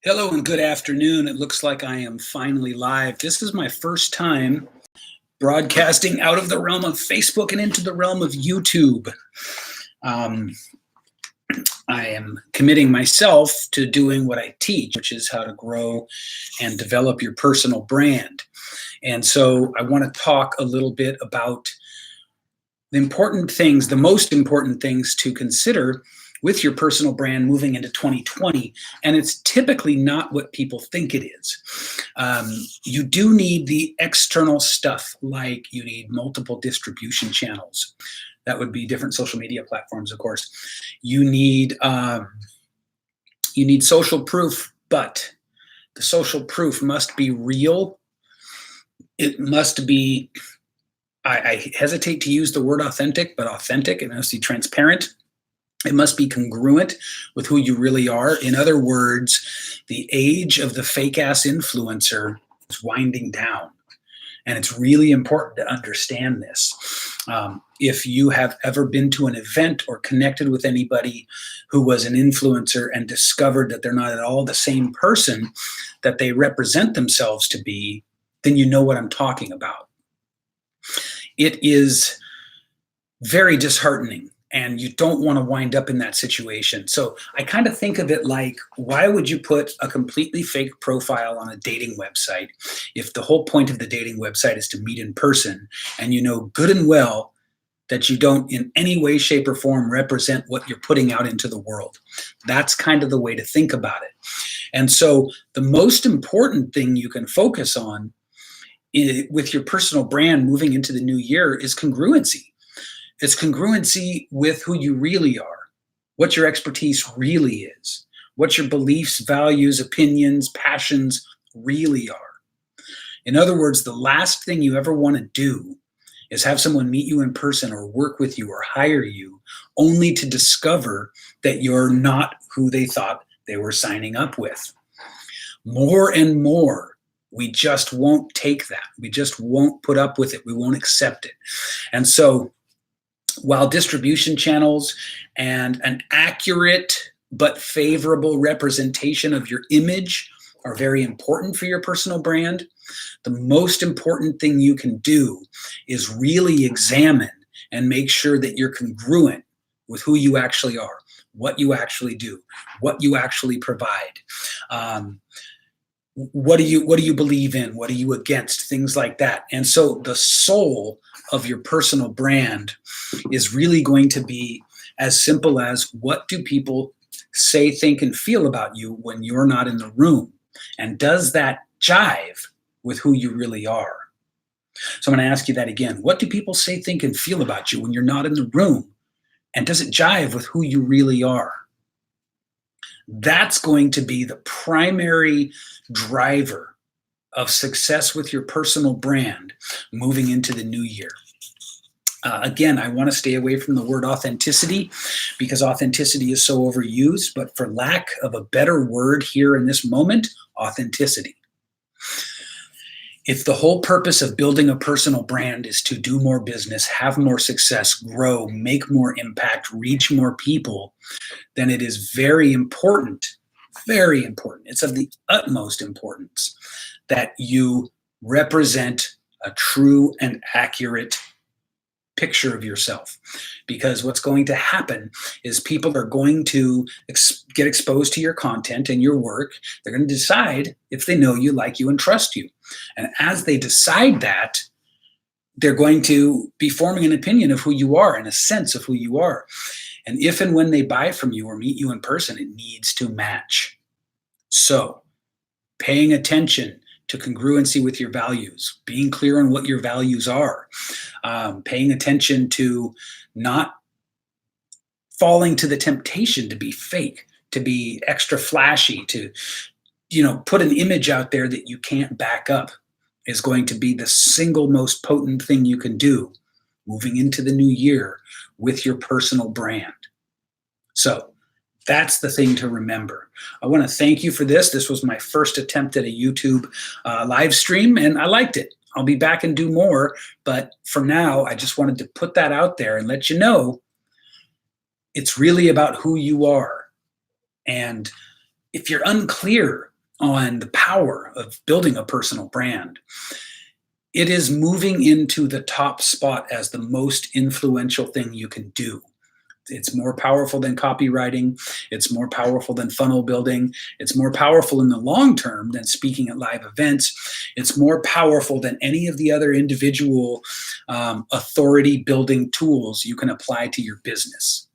Hello and good afternoon. It looks like I am finally live. This is my first time broadcasting out of the realm of Facebook and into the realm of YouTube. Um, I am committing myself to doing what I teach, which is how to grow and develop your personal brand. And so I want to talk a little bit about the important things, the most important things to consider with your personal brand moving into 2020. And it's typically not what people think it is. You do need the external stuff, like you need multiple distribution channels. That would be different social media platforms, of course. You need social proof, but the social proof must be real. It must be, I hesitate to use the word authentic, but authentic. It must be transparent. It must be congruent with who you really are. In other words, the age of the fake ass influencer is winding down. And it's really important to understand this. If you have ever been to an event or connected with anybody who was an influencer and discovered that they're not at all the same person that they represent themselves to be, then you know what I'm talking about. It is very disheartening, and you don't want to wind up in that situation. So I kind of think of it like, why would you put a completely fake profile on a dating website if the whole point of the dating website is to meet in person, and you know good and well that you don't in any way, shape, or form represent what you're putting out into the world? That's kind of the way to think about it. And so the most important thing you can focus on with your personal brand moving into the new year is congruency. It's congruency with who you really are, what your expertise really is, what your beliefs, values, opinions, passions really are. In other words, the last thing you ever want to do is have someone meet you in person or work with you or hire you only to discover that you're not who they thought they were signing up with. More and more, we just won't take that. We just won't put up with it. We won't accept it. And so while distribution channels and an accurate but favorable representation of your image are very important for your personal brand, the most important thing you can do is really examine and make sure that you're congruent with who you actually are, what you actually do, what you actually provide. What do you believe in? What are you against? Things like that. And so the soul of your personal brand is really going to be as simple as, what do people say, think, and feel about you when you're not in the room? And does that jive with who you really are? So I'm going to ask you that again. What do people say, think, and feel about you when you're not in the room? And does it jive with who you really are? That's going to be the primary driver of success with your personal brand moving into the new year. Again, I want to stay away from the word authenticity because authenticity is so overused, but for lack of a better word here in this moment, authenticity. If the whole purpose of building a personal brand is to do more business, have more success, grow, make more impact, reach more people, then it is very important, it's of the utmost importance that you represent a true and accurate picture of yourself. Because what's going to happen is people are going to get exposed to your content and your work. They're going to decide if they know you, like you, and trust you. And as they decide that, they're going to be forming an opinion of who you are and a sense of who you are. And if and when they buy from you or meet you in person, it needs to match. So paying attention to congruency with your values, being clear on what your values are, paying attention to not falling to the temptation to be fake, to be extra flashy, to put an image out there that you can't back up, is going to be the single most potent thing you can do moving into the new year with your personal brand. So that's the thing to remember. I want to thank you for this. This was my first attempt at a YouTube live stream, and I liked it. I'll be back and do more. But for now, I just wanted to put that out there and let you know it's really about who you are. And if you're unclear on the power of building a personal brand. It is moving into the top spot as the most influential thing you can do. It's more powerful than copywriting. It's more powerful than funnel building. It's more powerful in the long term than speaking at live events. It's more powerful than any of the other individual authority building tools you can apply to your business.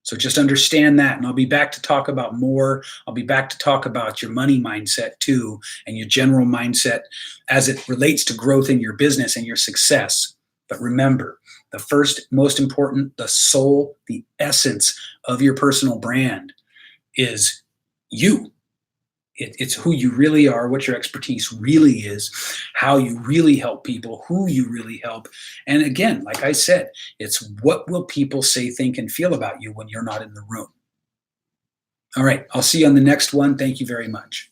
So just understand that, and I'll be back to talk about more. I'll be back to talk about your money mindset too, and your general mindset as it relates to growth in your business and your success. But remember, the first, most important, the soul, the essence of your personal brand is you. It's who you really are, what your expertise really is, how you really help people, who you really help. And again, like I said, it's what will people say, think, and feel about you when you're not in the room. All right, I'll see you on the next one. Thank you very much.